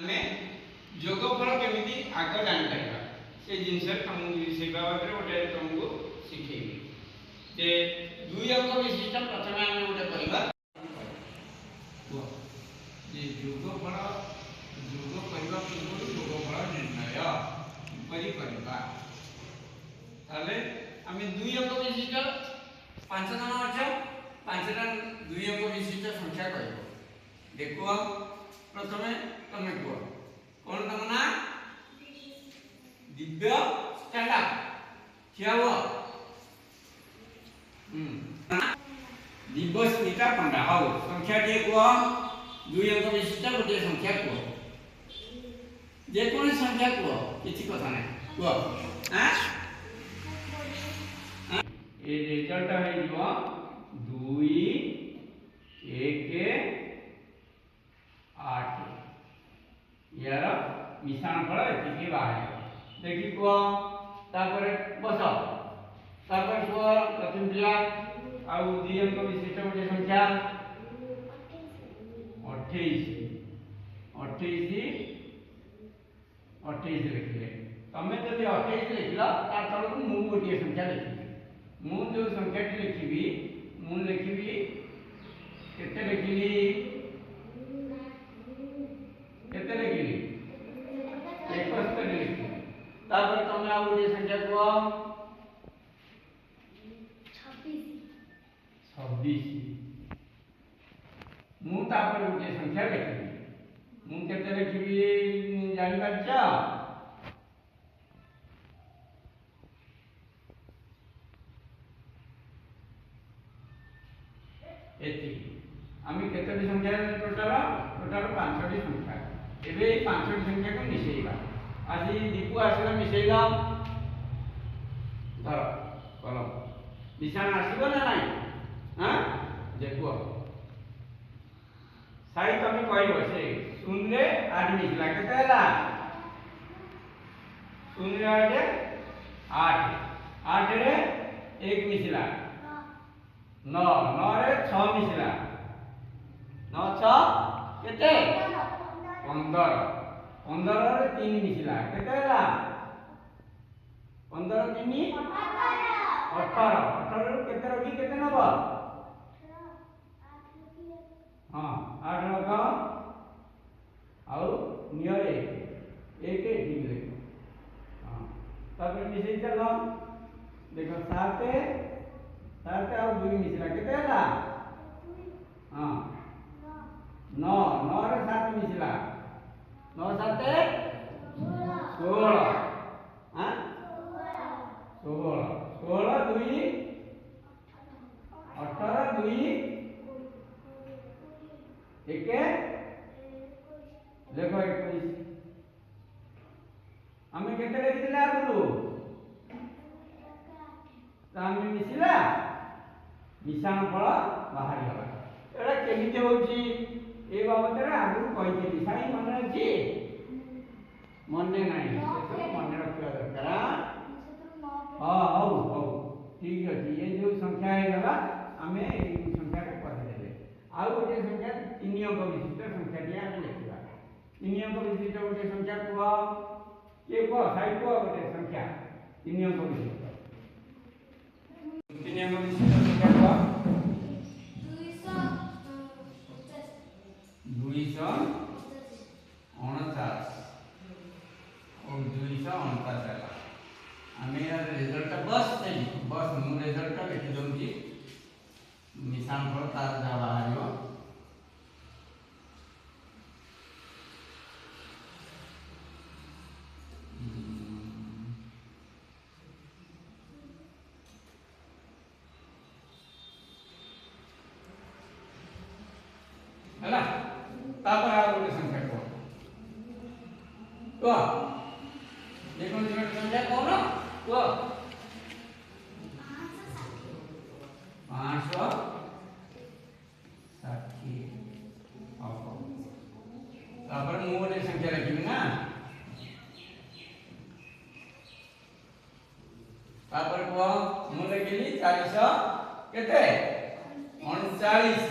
ଆମେ ଯୋଗଫଳ କେମିତି ଆଗ ଜାଣିପାରିବା ସେ ଜିନିଷ ତମକୁ ସେ ବାବଦରେ ଗୋଟେ ତମକୁ ଶିଖେଇବି ଯେ ଦୁଇ ଅଙ୍କ ବିଶିଷ୍ଟ ପ୍ରଥମେ ଆମେ ଗୋଟେ କରିବା ଯେ ଯୋଗଫଳ ଯୋଗ କରିବା ପୂର୍ବରୁ ଯୋଗଫଳ ନିର୍ଣ୍ଣୟ କିପରି କରିବା। ତାହେଲେ ଆମେ ଦୁଇ ଅଙ୍କ ବିଶିଷ୍ଟ 5 ଜଣ ଅଛ 5ଟା ଦୁଇ ଅଙ୍କ ବିଶିଷ୍ଟ ସଂଖ୍ୟା କହିବ। ଦେଖୁଅ प्रथमे तमे को कौन तम ना दिव्य स्टैंड अप क्या हुआ दिव्यस्मिता पंडा हाउ संख्या टे को दुई अंक विशिष्ट गोटे संख्या को जे कोन संख्या को किछि कथा नै को हां ए रिजल्ट है जो 2 1 8 यार मिश्रण फल एति बाहर देखि को तापर बस तापर को प्रथम दिया आउ दी अंक विशिष्ट गोटे संख्या 28 लिखिले तमे जदि 28 लिखला ता तळकु मु गोटे संख्या लिखिबी मु जो संख्या लिखिबी मु लिखिबी केते लिखिली केते लिखिली 71 लिखिली तापर तमे आ गोटे संख्या को 26 मु तापर गोटे संख्या लिखिबी मु केते लिखिबी जानि पाछा एति आमी केते संख्या टोटल 5टी संख्या एबे 5टी संख्या को मिसेइबा आज दीपू आसला मिसेइला धर कलम निशान आसीबो ना नाही हां देखो साई तमे कहइबो से शून्य 8 मिसला केते हला शून्य 8 8 रे 1 मिसला 9 9 रे 6 मिसला 9 6 केते 15 15 रे 3 मिसला केते हला 15 3 18 18 रे केते रखी केते नबो हां 8 रख आउ नियर 1 ठीक ले हां तब मिसई चलो देखो 7 7 आउ 2 मिसला केते हला हां 9 9 रे 7 मिसला 9 7 16 हां 16 16 2 18 2 1 देखो 21 हमें केते लिखिला आगु तामे मिसिला मिश्रण फल बाहरी गला एटा केमिते होची ए बाबत रे आगु कहिथि साई मन अछि मने नाही से मने रखिया दरकार हां हौ ठीक अछि ये जो संख्या है गला हमें ए संख्या के पढ़ देले आ गोटे संख्या 3 अंक विशिष्ट संख्या दिया हम लिखिबा 3 अंक विशिष्ट गोटे संख्या को के को साई को गोटे संख्या 3 अंक विशिष्ट 3 अंक विशिष्ट संख्या को 249 और 249 हमें यार रिजल्ट बस मु रिजल्ट लिखि दउची निशान पर तार जा बाहरियो हला तापर आ गोटे संख्या को देखो संख्या कौन को 560 तापर मु गोटे संख्या लिखिबी ना तापर को मु लिखिली 400 केते 39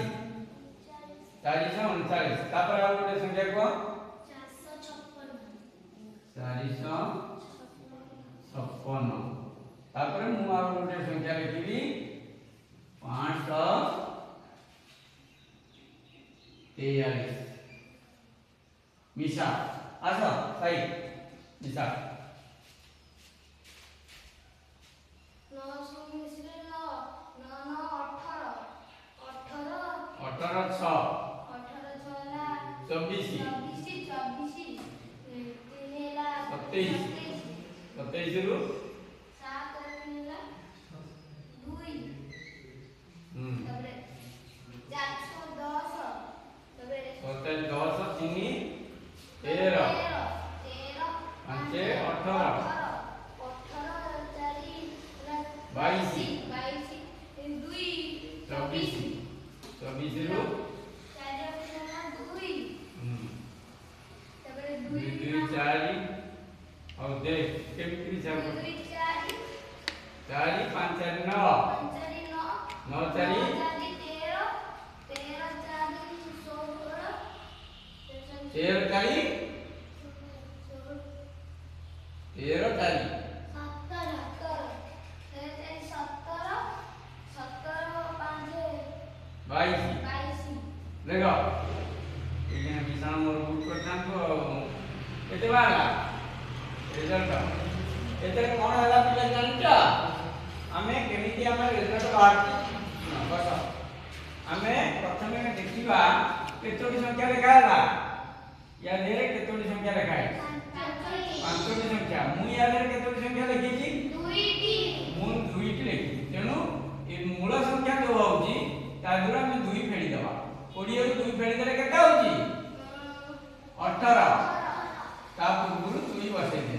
40 39 तापर आ गोटे संख्या को 456 तापर मु आ गोटे संख्या लिखिबी 543 मिसा आस सही मिसा 22 देखो ये मिसाण मोर बुक करतान को केते बाला रिजल्ट एते कोन हला पिला जानता हमें केमिति हमर रिजल्ट बाहर बस हमें प्रथमे देखिबा केतोटी संख्या लिखा हला या देरे केतोटी संख्या लिखा है पांचोटी संख्या मु या देरे केतोटी संख्या लिखिची दुईटी मु दुईटी लिखि तेनु ए मूल संख्या जो होउची तादुरा में 2 फेडी दबा 20 ରୁ 2 फेडी देले केटा होउची 18 ता पूर्व 2 बसे दे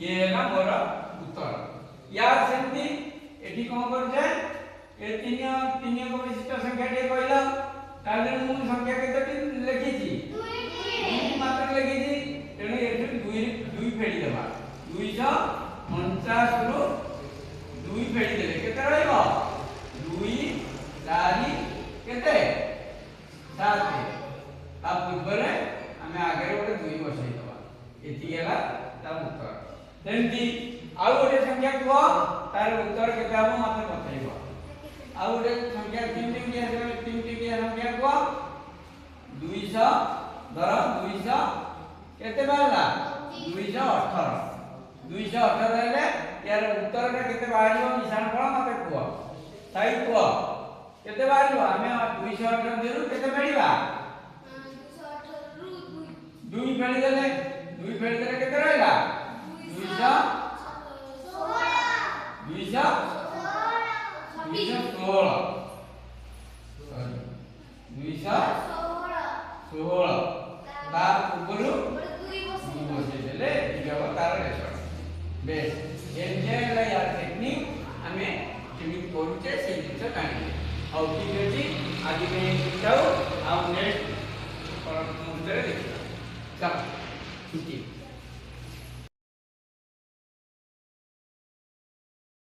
ये ना मोर उत्तर यार सेमती एठी कोन कर जाय ए तीन को विशिष्ट संख्या टे कहला तादे मु संख्या केतोटी लिखिची 2 मात्र लिखिची तेनु एठी 2 फेडी दबा 249 ରୁ 2 फेडी देले केते रहइबो 2 4 केते 7 ता पूर्वरे हमें आगे गोटे 2 बसई दबा एति गेला ता उत्तर जेंति आ गोटे संख्या को तार उत्तर केते हम मते बताइबो आ गोटे संख्या 3 संख्या संख्या को 200 धर 200 केते बाला 218 हेले यार उत्तर रे केते बाहरियो निशान फल मते को सही को केते बाहरियो हमें 218 देरु केते बेडीबा 218 रू 2 फेडी देले केते रहला 216 ता ऊपरु 2 बसे देले इगव तार रेशन बेस एनजेला यार टेक्निक हमें केमित करूचे से जिंस कानी और ठीक अछि आज के जाऊ आ नेक्स्ट पर मुद्रे देखा चल ठीक